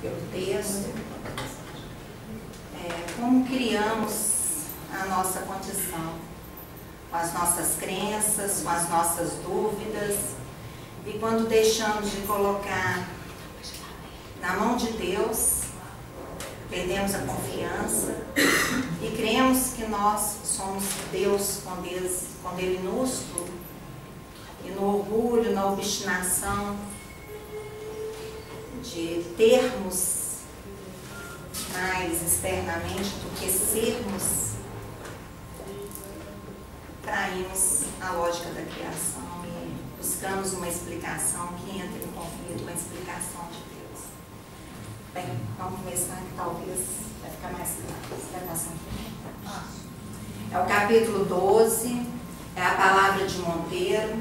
pelo texto, como criamos a nossa condição, com as nossas crenças, com as nossas dúvidas, e quando deixamos de colocar na mão de Deus, perdemos a confiança e cremos que nós somos Deus quando Ele minúsculo, e no orgulho, na obstinação de termos mais externamente do que sermos, traímos a lógica da criação e buscamos uma explicação que entra em conflito com a explicação de Deus. Bem, vamos começar que talvez vai ficar mais claro. É o capítulo 12, é a palavra de Monteiro,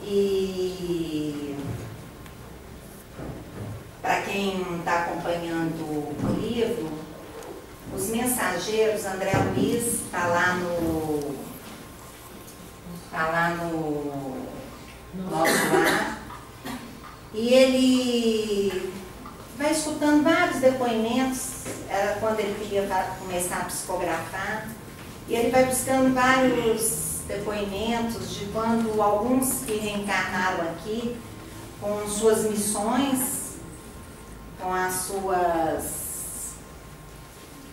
e para quem está acompanhando o livro, os mensageiros, André Luiz está lá no nosso lar, e ele vai escutando vários depoimentos, era quando ele queria começar a psicografar, e ele vai buscando vários depoimentos de quando alguns que reencarnaram aqui com suas missões,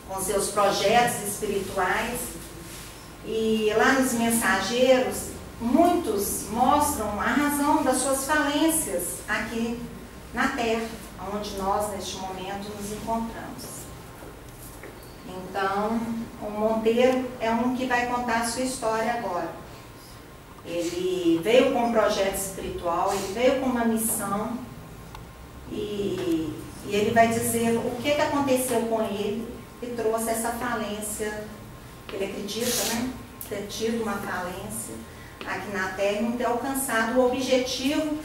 com seus projetos espirituais, e lá nos mensageiros muitos mostram a razão das suas falências aqui na Terra, onde nós neste momento nos encontramos. Então, o Monteiro é um que vai contar a sua história agora. Ele veio com um projeto espiritual, ele veio com uma missão, e ele vai dizer o que aconteceu com ele e trouxe essa falência. Ele acredita, né, ter tido uma falência aqui na Terra e não ter alcançado o objetivo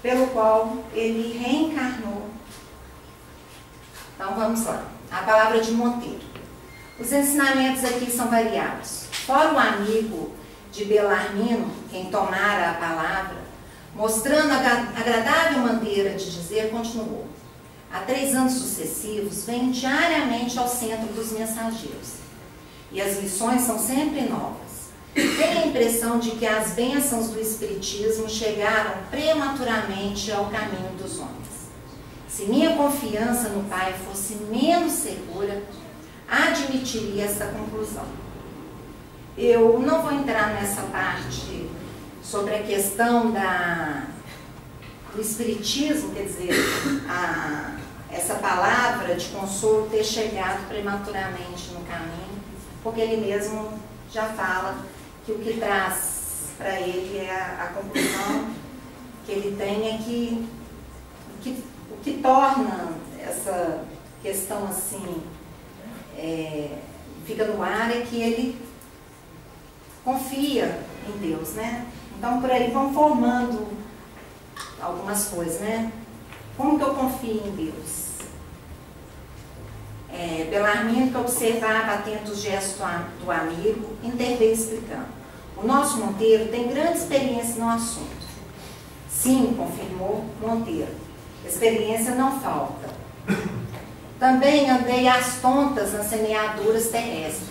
pelo qual ele reencarnou. Então vamos lá. A palavra de Monteiro. Os ensinamentos aqui são variados. Fora o amigo de Belarmino, quem tomara a palavra, mostrando a agradável maneira de dizer, continuou. Há 3 anos sucessivos, venho diariamente ao centro dos mensageiros. E as lições são sempre novas. Tenho a impressão de que as bênçãos do Espiritismo chegaram prematuramente ao caminho dos homens. Se minha confiança no Pai fosse menos segura, admitiria essa conclusão. Eu não vou entrar nessa parte sobre a questão do Espiritismo, quer dizer, essa palavra de consolo ter chegado prematuramente no caminho, porque ele mesmo já fala que o que traz para ele é a conclusão que ele tem é que o que torna essa questão assim, fica no ar, é que ele confia em Deus, né? Então por aí vão formando algumas coisas, né? Como que eu confio em Deus? Belarmino, que observava atento os gestos do amigo, interveio explicando. O nosso Monteiro tem grande experiência no assunto. Sim, confirmou Monteiro. Experiência não falta. Também andei às tontas nas semeaduras terrestres.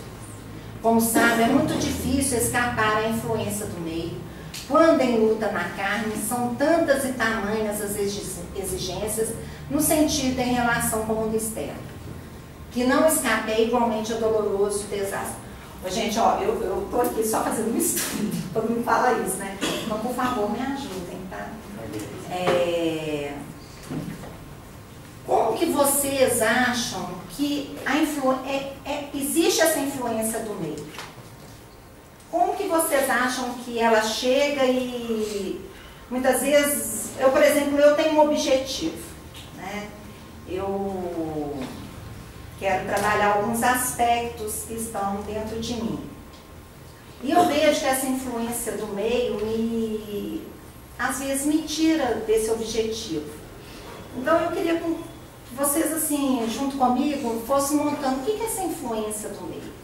Como sabe, é muito difícil escapar à influência do meio. Quando em luta na carne, são tantas e tamanhas as exigências no sentido em relação com o mundo externo, que não escapei igualmente ao doloroso desastre. Gente, ó, eu tô aqui só fazendo um estudo, todo mundo fala isso, né? Então, por favor, me ajudem, tá? Como que vocês acham que existe essa influência do meio? Como que vocês acham que ela chega e muitas vezes, por exemplo, eu tenho um objetivo, né? Eu quero trabalhar alguns aspectos que estão dentro de mim. E eu vejo que essa influência do meio às vezes me tira desse objetivo. Então eu queria que vocês, assim, junto comigo, fossem montando o que é essa influência do meio.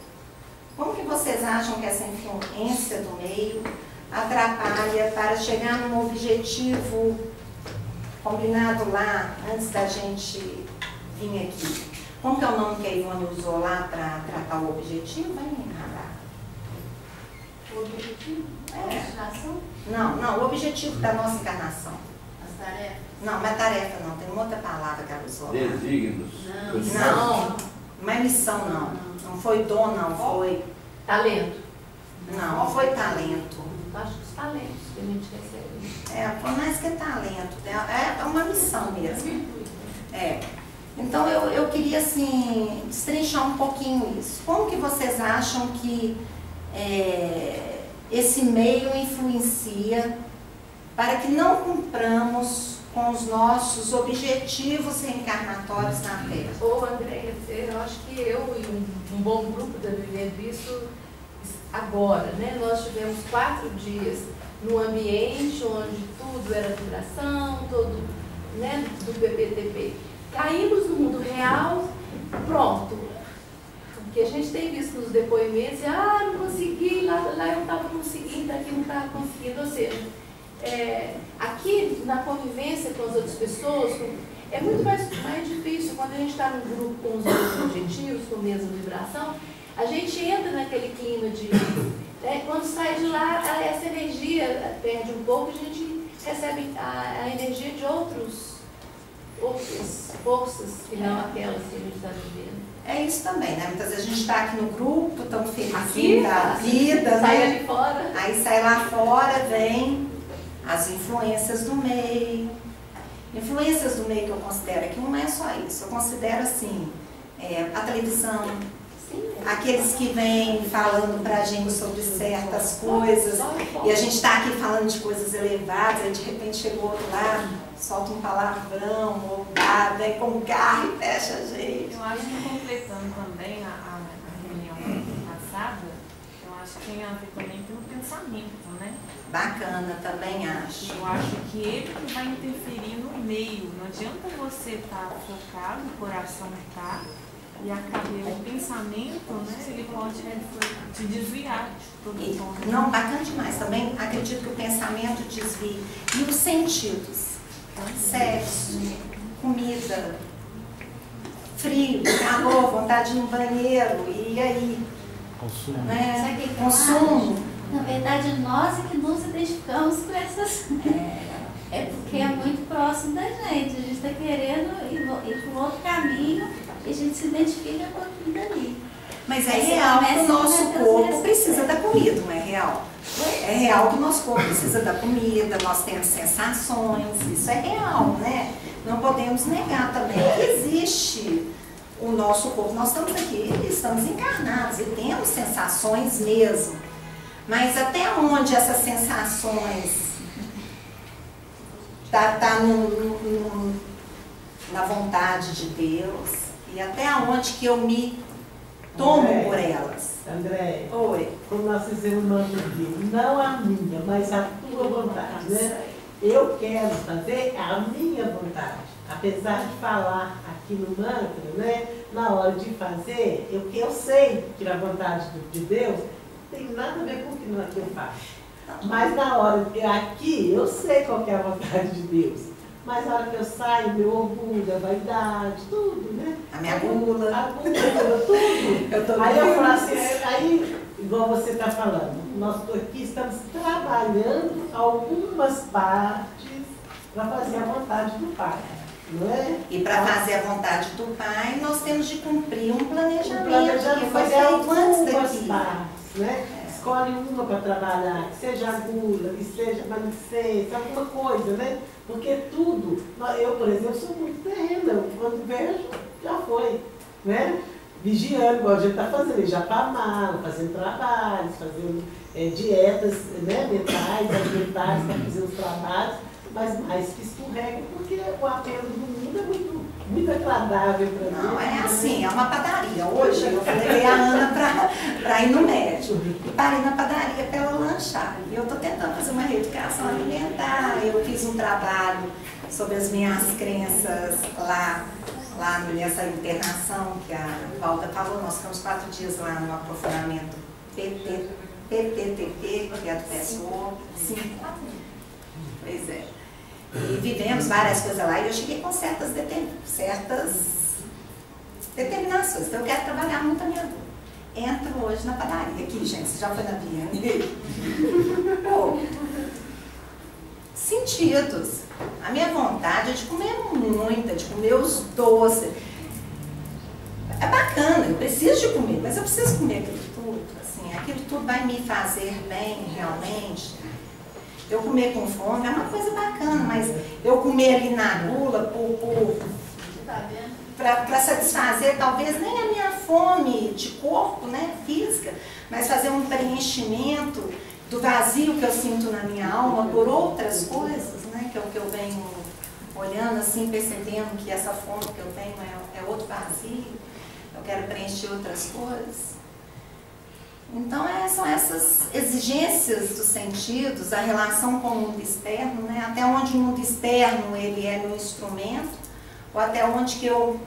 Como que vocês acham que essa influência do meio atrapalha para chegar num objetivo combinado lá, antes da gente vim aqui. Como que é o nome que a Ivone usou lá para tratar o objetivo? Vai me encarar. O objetivo? Não, o objetivo da nossa encarnação. As tarefas? Não, não é tarefa não, tem uma outra palavra que ela usou. Desígnios. Não é missão não. Não foi dom, não, foi... Talento. Não foi talento. Acho que os talentos que a gente recebe. Foi mais que talento, é uma missão mesmo. Então eu queria assim, destrinchar um pouquinho isso. Como que vocês acham que esse meio influencia para que não cumpramos com os nossos objetivos reencarnatórios na Terra? Ô Andréia, eu acho que eu e um bom grupo está vivendo isso agora, né? Nós tivemos 4 dias num ambiente onde tudo era vibração, todo, né, do PPTP. Caímos no mundo real, pronto. O que a gente tem visto nos depoimentos, não consegui, lá eu estava conseguindo, aqui não estava conseguindo. Ou seja, aqui na convivência com as outras pessoas, é muito mais difícil quando a gente está num grupo com os mesmos objetivos, com a mesma vibração, a gente entra naquele clima de... quando sai de lá, essa energia perde um pouco, a gente recebe a energia de outras forças que não aquelas que a gente está vivendo. É isso também, né? Muitas vezes a gente está aqui no grupo, estamos felizes da vida, sai né? ali fora. Aí sai lá fora, vem as influências do meio. Influências do meio que eu considero aqui não é só isso. Eu considero assim, a televisão, aqueles que vêm falando pra gente sobre certas coisas, e a gente está aqui falando de coisas elevadas, aí de repente chega o outro lá, solta um palavrão, ou vem com garra e fecha a gente. Eu acho que completando também a reunião passada, eu acho que tem a ver também pelo pensamento, né? Bacana, também acho. Eu acho que ele que vai interferir no meio. Não adianta você estar focado, o coração está, e o pensamento, né, ele pode te desviar de todo o tom. Não, bacana demais. Também acredito que o pensamento desvia. E os sentidos? Sexo, comida, frio, calor, vontade de ir no banheiro, e aí? Consumo. Né? Consumo. Na verdade, nós é que nos identificamos com essas... porque é muito próximo da gente. A gente está querendo ir para um outro caminho e a gente se identifica com aquilo dali. Mas é real que o nosso corpo precisa da comida, não é real? É real que o nosso corpo precisa da comida, nós temos sensações, isso é real, né? Não podemos negar também que existe o nosso corpo. Nós estamos aqui, estamos encarnados e temos sensações mesmo. Mas até onde essas sensações tá na vontade de Deus e até onde que eu me tomo por elas? André, Oi. como nós fizemos o nome do livro, não a minha, mas a tua vontade, né? Eu quero fazer a minha vontade. Apesar de falar aqui no mantra, né? Na hora de fazer, eu sei que a vontade de Deus não tem nada a ver com o que eu faço. Mas na hora aqui, eu sei qual que é a vontade de Deus. Mas na hora que eu saio, meu orgulho, a vaidade, tudo, né? A minha gula. A gula, tudo. Aí eu falo assim, igual você está falando, nós aqui estamos trabalhando algumas partes para fazer a vontade do Pai, não é? E para fazer a vontade do Pai, nós temos de cumprir um planejamento que foi fazer feito antes algumas daqui. partes, né? Escolhe uma para trabalhar, que seja a gula, que seja malicência, alguma coisa, né? Porque tudo, eu, por exemplo, sou muito terrena, quando vejo, já foi, né? Vigiando, igual a gente está fazendo, já para mala, fazendo trabalhos, fazendo dietas, né, mentais, alimentares, para fazer os trabalhos, mas mais que escorrega, porque o apelo do mundo é muito agradável para mim. Não, é assim, é uma padaria. Hoje eu levei a Ana para ir no médico. E parei na padaria para ela lanchar. E eu estou tentando fazer uma reeducação alimentar. Eu fiz um trabalho sobre as minhas crenças lá nessa internação que a Valda falou. Nós ficamos 4 dias lá no aprofundamento PPTP, que é do PSO. 5. Pois é. E vivemos várias coisas lá e eu cheguei com certas Determinações. Então eu quero trabalhar muito a minha dor. Entro hoje na padaria. Aqui, gente, você já foi na Viane? Pô, sentidos. A minha vontade é de comer muito, de comer os doces. É bacana, eu preciso de comer, mas eu preciso comer aquilo tudo. Assim, aquilo tudo vai me fazer bem, realmente. Eu comer com fome é uma coisa bacana, mas eu comer ali na gula para satisfazer talvez nem a minha fome de corpo, né, física, mas fazer um preenchimento do vazio que eu sinto na minha alma por outras coisas, né, que é o que eu venho olhando assim, percebendo que essa fome que eu tenho é outro vazio, eu quero preencher outras coisas. Então são essas exigências dos sentidos, a relação com o mundo externo, né, até onde o mundo externo ele é meu instrumento, ou até onde que eu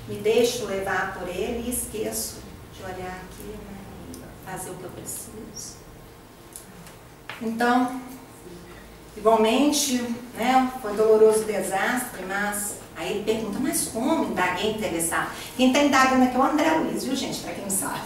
me deixo levar por ele e esqueço de olhar aqui, né, e fazer o que eu preciso. Então, igualmente, né, foi doloroso o desastre, mas aí ele pergunta, mas como indaguei interessado? Quem está indagando aqui é o André Luiz, viu, gente, para quem não sabe.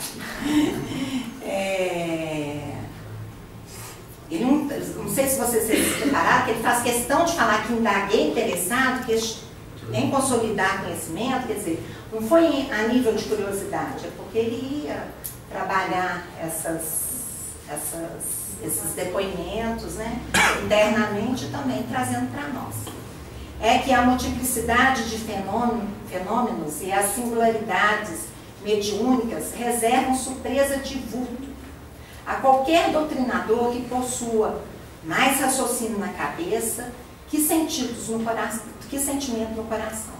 Ele não sei se vocês se prepararam, que ele faz questão de falar que indaguei interessado, que em consolidar conhecimento, quer dizer, não foi a nível de curiosidade, é porque ele ia trabalhar esses depoimentos, né, internamente também trazendo para nós. É que a multiplicidade de fenômenos e as singularidades mediúnicas reservam surpresa de vulto a qualquer doutrinador que possua mais raciocínio na cabeça que sentidos no coração, que sentimento no coração.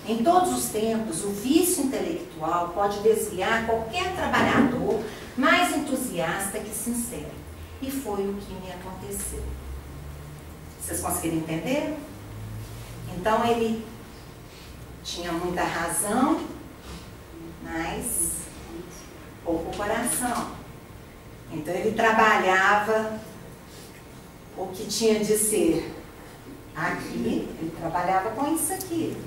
Em todos os tempos, o vício intelectual pode desviar qualquer trabalhador mais entusiasta que sincero. E foi o que me aconteceu. Vocês conseguiram entender? Então ele tinha muita razão, mas pouco coração. Então ele trabalhava o que tinha de ser aqui, ele trabalhava com isso aqui.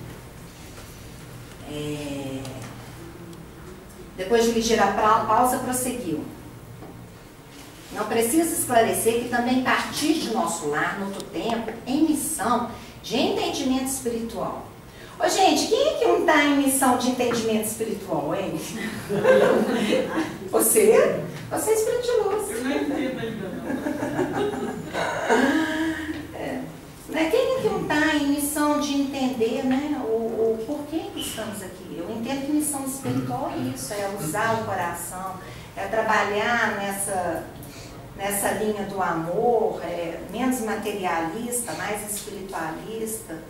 Depois de ligeira pausa, prosseguiu. Não precisa esclarecer que também partir de nosso lar, no outro tempo, em missão de entendimento espiritual. Ô, gente, quem é que não está em missão de entendimento espiritual, hein? Você? Você é espirituoso. Eu não entendo ainda não. Quem é que não está em missão de entender, né, o porquê que estamos aqui? Eu entendo que missão espiritual é isso, é usar o coração, é trabalhar nessa linha do amor, menos materialista, mais espiritualista,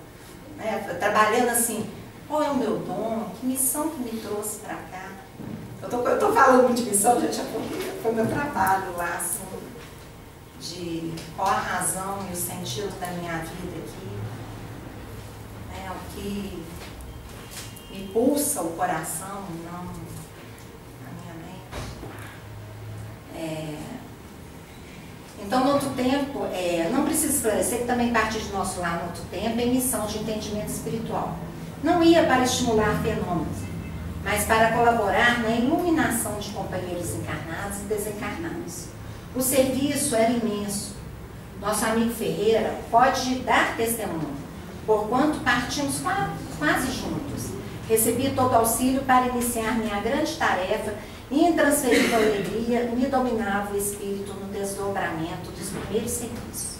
né, trabalhando assim, qual é o meu dom, que missão que me trouxe para cá? Eu tô falando muito de missão, gente, é porque foi meu trabalho lá, assim, de qual a razão e o sentido da minha vida aqui, né, o que me pulsa o coração, não a minha mente. Então, no outro tempo, não precisa esclarecer que também parte de nosso lar no outro tempo em missão de entendimento espiritual. Não ia para estimular fenômenos, mas para colaborar na iluminação de companheiros encarnados e desencarnados. O serviço era imenso. Nosso amigo Ferreira pode dar testemunho, porquanto partimos quase juntos. Recebi todo auxílio para iniciar minha grande tarefa e, intransferível alegria, me dominava o espírito no desdobramento dos primeiros serviços.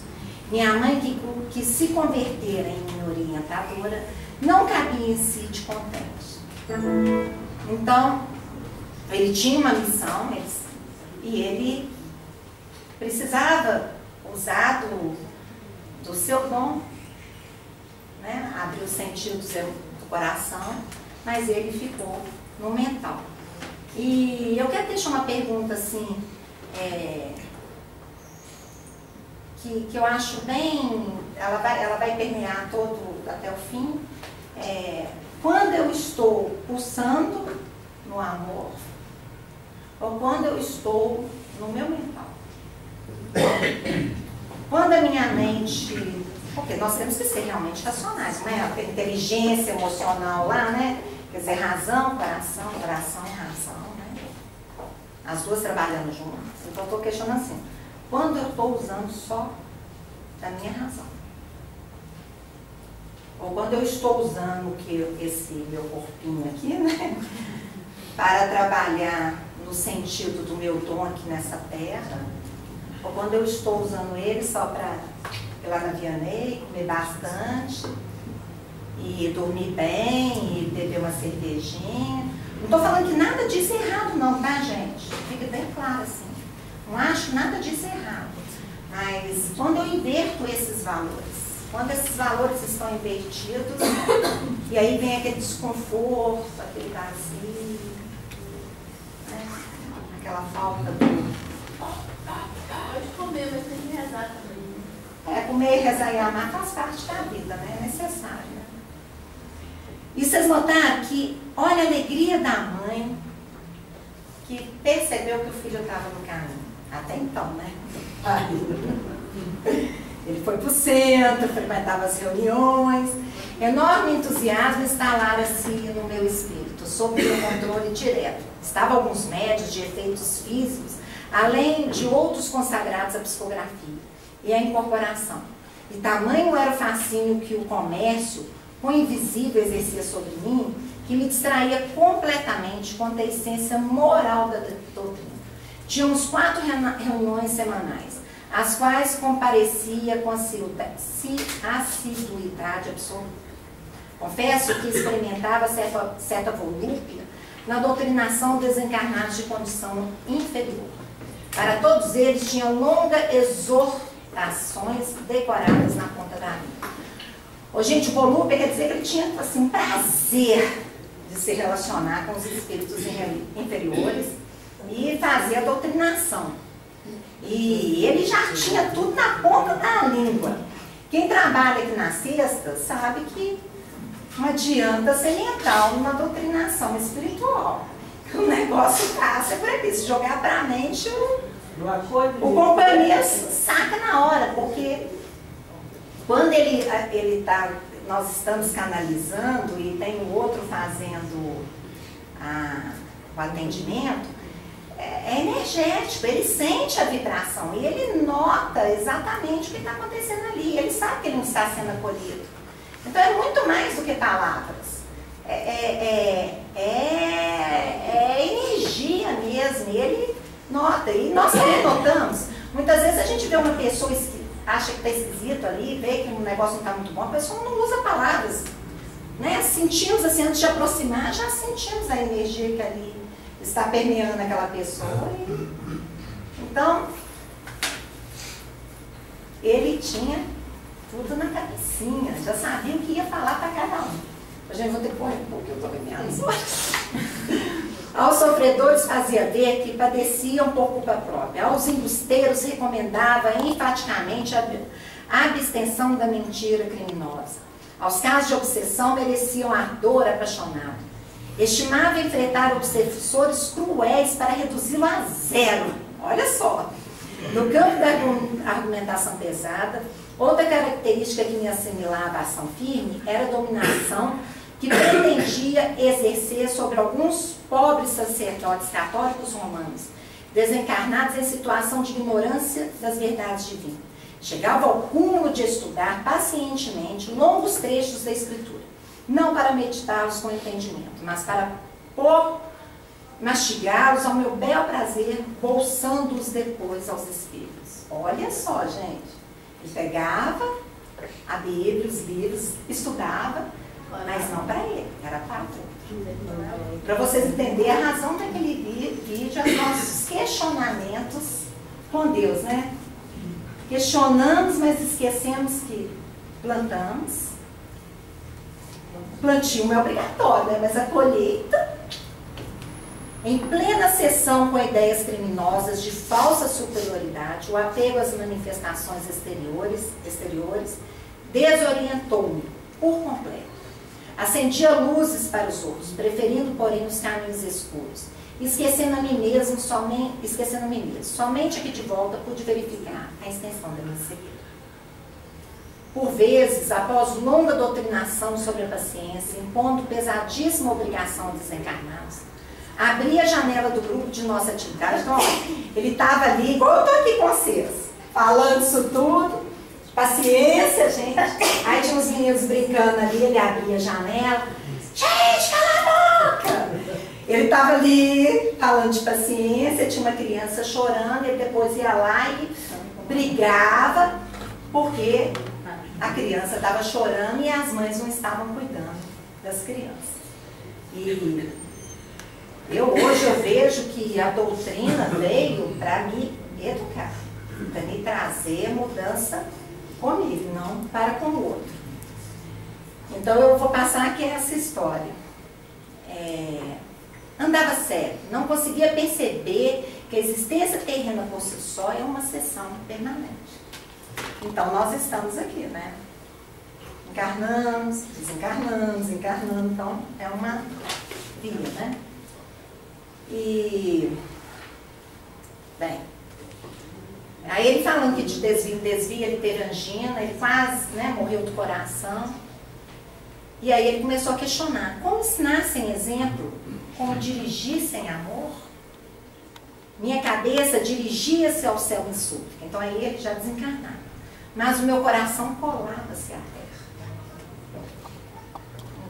Minha mãe, que se convertera em minha orientadora, não cabia em si de contente. Então, ele tinha uma missão e ele precisava usar do seu dom, né? Abrir os sentidos do coração, mas ele ficou no mental. E eu quero deixar uma pergunta assim, que eu acho bem, ela vai permear todo até o fim. Quando eu estou pulsando no amor ou quando eu estou no meu mental? Quando a minha mente Porque nós temos que ser realmente racionais, né? A inteligência emocional lá, né? Quer dizer, razão, coração, coração e razão, né? As duas trabalhando juntas. Então, eu estou questionando assim, quando eu estou usando só da minha razão? Ou quando eu estou usando esse meu corpinho aqui, né? Para trabalhar no sentido do meu dom aqui nessa terra, ou quando eu estou usando ele só para ir lá na Vianney, comer bastante, e dormir bem, e beber uma cervejinha. Não estou falando que nada disso é errado não, tá, gente? Fica bem claro assim. Não acho nada disso errado. Mas quando eu inverto esses valores, quando esses valores estão invertidos, e aí vem aquele desconforto, aquele vazio, né? Aquela falta do... Pode comer, mas tem que rezar também. Comer, rezar e amar faz parte da vida, né? É necessário. Né? E vocês notaram que, olha a alegria da mãe, que percebeu que o filho estava no caminho. Até então, né? Ele foi para o centro, frequentava as reuniões. Enorme entusiasmo instalara-se no meu espírito, sob o controle direto. Estavam alguns médios de efeitos físicos, além de outros consagrados à psicografia e à incorporação. E tamanho era o fascínio que o comércio, com invisível, exercia sobre mim, que me distraía completamente quanto à essência moral da doutrina. Tínhamos 4 reuniões semanais, às quais comparecia com assiduidade absoluta. Confesso que experimentava certa volúpia na doutrinação dos desencarnados de condição inferior. Para todos eles tinha longas exortações decoradas na ponta da língua. Ô, gente, volúpia quer dizer que ele tinha assim, prazer de se relacionar com os espíritos inferiores e fazer a doutrinação. E ele já tinha tudo na ponta da língua. Quem trabalha aqui na sexta sabe que não adianta ser mental numa doutrinação espiritual. O negócio passa por aqui. Se jogar para a mente, o companheiro saca na hora, porque quando nós estamos canalizando e tem o outro fazendo o atendimento, é energético, ele sente a vibração e ele nota exatamente o que está acontecendo ali. Ele sabe que ele não está sendo acolhido. Então é muito mais do que palavras. É energia mesmo. E ele nota. E nós também notamos. Muitas vezes a gente vê uma pessoa que acha que está esquisito ali, vê que o negócio não está muito bom, a pessoa não usa palavras. Né? Sentimos assim, antes de aproximar, já sentimos a energia que ali está permeando aquela pessoa. Então, ele tinha tudo na cabecinha, já sabia o que ia falar para cada um. A gente vai ter que correr um pouco, eu estou ganhando horas. Aos sofredores fazia ver que padeciam por culpa própria. Aos embusteiros recomendava enfaticamente a abstenção da mentira criminosa. Aos casos de obsessão mereciam ardor apaixonado. Estimava enfrentar obsessores cruéis para reduzi-lo a zero. Olha só. No campo da argumentação pesada, outra característica que me assimilava à ação firme era a dominação que pretendia exercer sobre alguns pobres sacerdotes católicos romanos, desencarnados em situação de ignorância das verdades divinas. Chegava ao cúmulo de estudar pacientemente longos trechos da Escritura, não para meditá-los com entendimento, mas para mastigá-los ao meu bel prazer, bolsando-os depois aos espíritos. Olha só, gente. Ele pegava a Bíblia, os livros, estudava, mas não para ele, era para outro. Para vocês entenderem a razão daquele vídeo, os nossos questionamentos com Deus, né? Questionamos, mas esquecemos que plantamos. O plantio não é obrigatório, né? Mas a colheita, em plena sessão com ideias criminosas de falsa superioridade, o apego às manifestações exteriores desorientou-me por completo. Acendia luzes para os outros, preferindo, porém, os caminhos escuros. Esquecendo a mim mesmo, somente aqui de volta pude verificar a extensão da minha cegueira. Por vezes, após longa doutrinação sobre a paciência, impondo pesadíssima obrigação aos desencarnados, abria a janela do grupo de nossa atividade. Então, ó, ele estava ali, igual eu estou aqui com vocês, falando isso tudo, paciência, gente. Aí tinha uns meninos brincando ali, ele abria a janela. Gente, cala a boca! Ele estava ali falando de paciência, tinha uma criança chorando, ele depois ia lá e brigava, porque a criança estava chorando e as mães não estavam cuidando das crianças. E hoje eu vejo que a doutrina veio para me educar, para me trazer mudança comigo, não para com o outro. Então eu vou passar aqui essa história. Andava sério, não conseguia perceber que a existência terrena por si só é uma sessão permanente. Então nós estamos aqui, né? Encarnamos, desencarnamos, encarnando, então é uma via, né? E, bem, aí ele falando que de desvio, ele teve angina, ele quase, né, morreu do coração. E aí ele começou a questionar, como ensinar sem exemplo, como dirigir sem amor? Minha cabeça dirigia-se ao céu em súplica, então aí ele já desencarnava. Mas o meu coração colava-se à terra.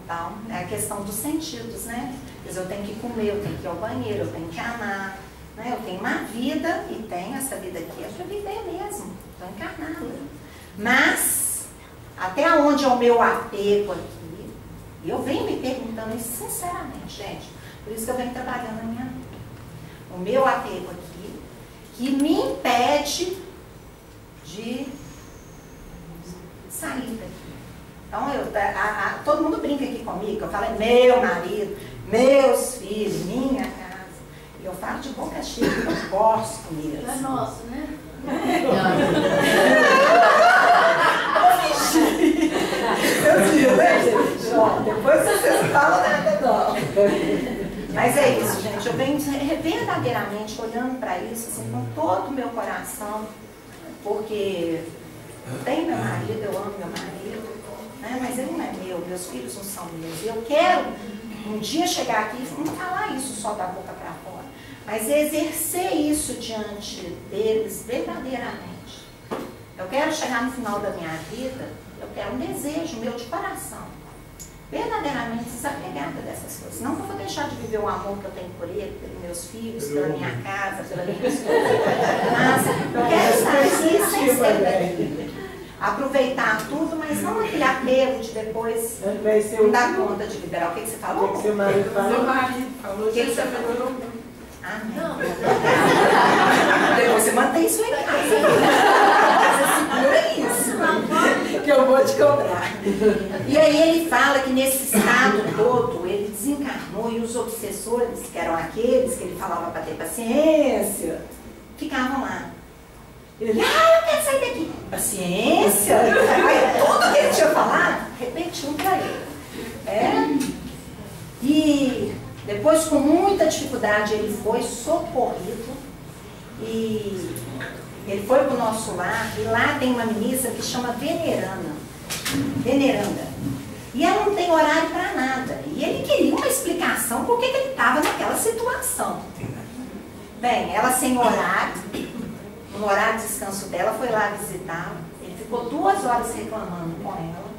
Então, é a questão dos sentidos, né? Mas eu tenho que comer, eu tenho que ir ao banheiro, eu tenho que amar, né? Eu tenho uma vida e tenho essa vida aqui, é para viver mesmo, estou encarnada. Mas, até onde é o meu apego aqui? E eu venho me perguntando isso sinceramente, gente, por isso que eu venho trabalhando na minha vida. O meu apego aqui, que me impede de sair daqui. Então, todo mundo brinca aqui comigo, eu falo, é meu marido, meus filhos, minha casa. E eu falo de boca cheia, eu gosto mesmo. É nosso, né? Meus filhos, né, gente? Depois vocês não falam nada, não. Mas é isso, gente. Eu venho verdadeiramente olhando para isso assim, com todo o meu coração, porque eu tenho meu marido, eu amo meu marido, né? Mas ele não é meu, meus filhos não são meus. E eu quero um dia chegar aqui e não falar isso só da boca para fora, mas exercer isso diante deles verdadeiramente. Eu quero chegar no final da minha vida, eu quero um desejo meu de coração, verdadeiramente desapegada dessas coisas. Não que eu vou deixar de viver o amor que eu tenho por ele, pelos meus filhos, pela minha casa, pela minha esposa. Mas eu quero estar aqui sem ser daqui. Aproveitar tudo, mas não aquele apego de depois não dar conta de liberar. O que você falou? O que seu marido falou? Meu marido falou, que você falou? Ah, não. Depois você mantém isso em casa. Você segura isso, que eu vou te cobrar. E aí ele fala que nesse estado todo, ele desencarnou e os obsessores, que eram aqueles que ele falava para ter paciência, ficavam lá. Ele, eu quero sair daqui. Paciência? Aí tudo que ele tinha falado, repetiu para ele. E depois, com muita dificuldade, ele foi socorrido e ele foi para o nosso lar, e lá tem uma ministra que chama Veneranda. E ela não tem horário para nada. E ele queria uma explicação por que ele estava naquela situação. Bem, ela sem horário, no horário de descanso dela, foi lá visitá-la. Ele ficou 2 horas reclamando com ela.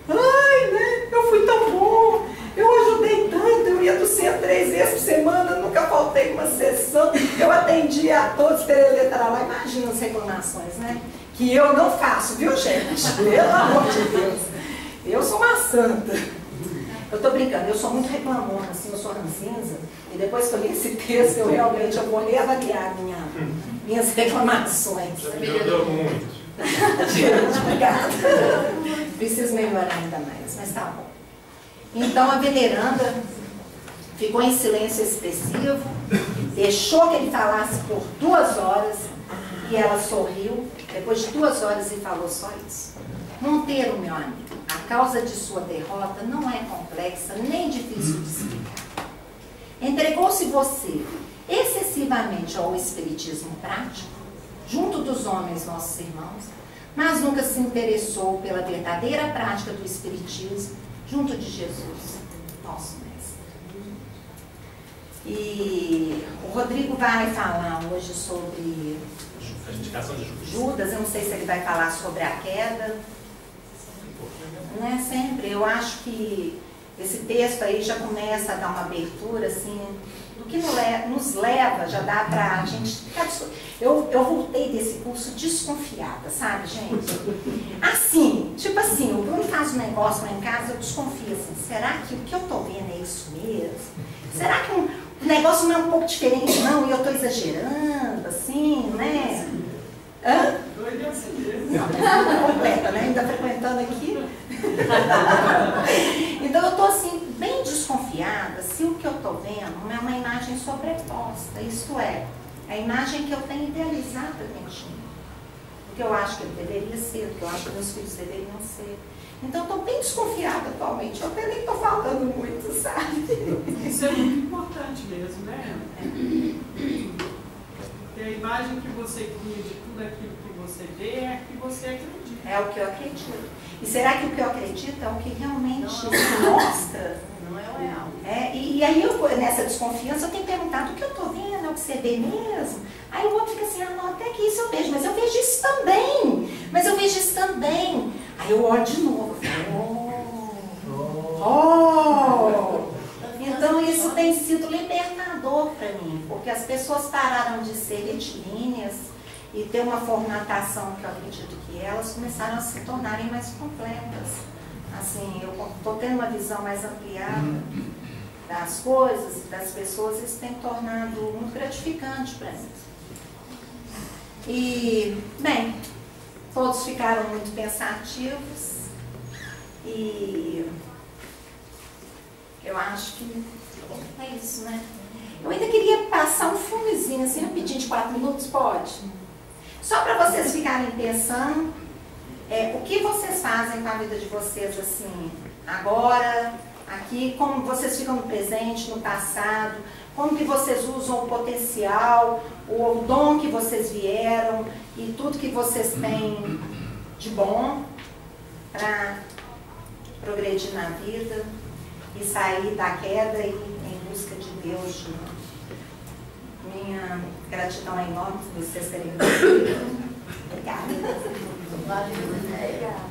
Ai, né? Eu fui tão bom, eu ajudei tanto, eu ia do centro 3 vezes por semana, nunca faltei uma sessão, eu atendi a todos, lá. Imagina as reclamações, né? Que eu não faço, viu, gente? Pelo amor de Deus. Eu sou uma santa. Eu tô brincando, eu sou muito reclamona, assim, eu sou ranzinza, e depois que eu li esse texto, eu realmente vou reavaliar minhas reclamações. Já me ajudou muito. Gente, obrigada. Preciso melhorar ainda mais, mas tá bom. Então a veneranda ficou em silêncio expressivo, deixou que ele falasse por 2 horas e ela sorriu depois de 2 horas e falou só isso. Monteiro, meu amigo, a causa de sua derrota não é complexa nem difícil de explicar. Entregou-se você excessivamente ao espiritismo prático, junto dos homens, nossos irmãos, mas nunca se interessou pela verdadeira prática do Espiritismo junto de Jesus, nosso mestre. E o Rodrigo vai falar hoje sobre a indicação de Judas. Eu não sei se ele vai falar sobre a queda. Não é sempre. Eu acho que esse texto aí já começa a dar uma abertura, assim, do que nos leva, já dá pra gente ficar... Eu voltei desse curso desconfiada, sabe, gente? Assim, tipo assim, o Bruno faz um negócio lá em casa, eu desconfio assim, será que o que eu tô vendo é isso mesmo? Será que o negócio não é um pouco diferente, não? E eu tô exagerando, assim, né? Hã? Completa, né? Ainda frequentando aqui. Então eu tô assim, bem desconfiada se o que eu tô vendo não é uma imagem sobreposta, isto é, a imagem que eu tenho idealizada dentro de mim. O que eu acho que ele deveria ser, o que eu acho que meus filhos deveriam ser. Então eu tô bem desconfiada atualmente, eu até nem tô falando muito, sabe? Isso é muito importante mesmo, né? Porque a imagem que você cria de tudo aquilo que você vê é a que você acredita. É o que eu acredito. E será que o que eu acredito é o que realmente se mostra? Não é o real. E aí, nessa desconfiança, eu tenho perguntado: o que eu estou vendo é o que você vê mesmo? Aí o outro fica assim: ah, não, até que isso eu vejo, mas eu vejo isso também. Mas eu vejo isso também. Aí eu olho de novo. Então isso tem sido libertador para mim, porque as pessoas pararam de ser retilíneas e ter uma formatação que eu acredito que elas começaram a se tornarem mais completas. Assim, eu estou tendo uma visão mais ampliada das coisas e das pessoas, isso tem tornado muito gratificante para mim. E, bem, todos ficaram muito pensativos e eu acho que é isso, né? Eu ainda queria passar um filmezinho assim, rapidinho, de 4 minutos, pode? Só para vocês ficarem pensando o que vocês fazem com a vida de vocês, assim, agora, aqui, como vocês ficam no presente, no passado, como que vocês usam o potencial, o dom que vocês vieram e tudo que vocês têm de bom para progredir na vida e sair da queda e em busca de Deus. Minha gratidão é enorme por vocês terem vindo. Obrigada. Valeu, obrigada.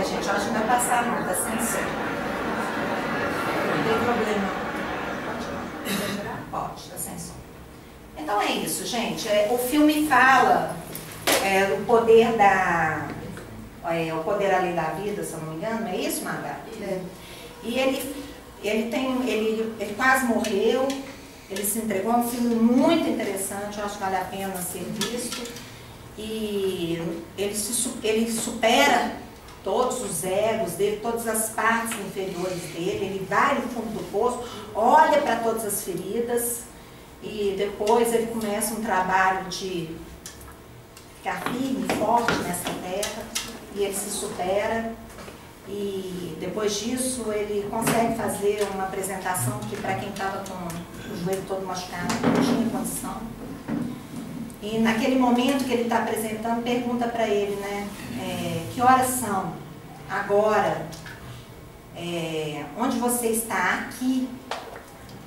Gente, eu acho que vai passar muito assim, não tem problema. Pode, tá sem som. Então é isso, gente. O filme fala do poder o poder além da vida, se eu não me engano, é isso, Magá? E ele quase morreu, ele se entregou, é um filme muito interessante, eu acho que vale a pena ser visto. E ele supera todos os egos dele, todas as partes inferiores dele, ele vai no fundo do poço, olha para todas as feridas e depois ele começa um trabalho de ficar firme e forte nessa terra e ele se supera e depois disso ele consegue fazer uma apresentação que para quem estava com o joelho todo machucado não tinha condição. E naquele momento que ele está apresentando, pergunta para ele, né, que horas são? Agora? Onde você está? Aqui?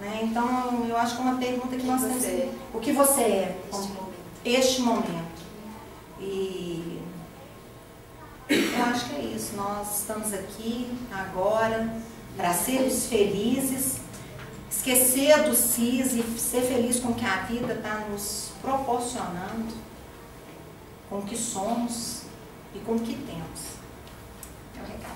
Né? Então, eu acho que é uma pergunta que nós temos. O que você é? Este momento. E eu acho que é isso. Nós estamos aqui, agora, para sermos felizes, esquecer do cis e ser feliz com o que a vida está nos proporcionando, com o que somos e com o que temos. É o recado.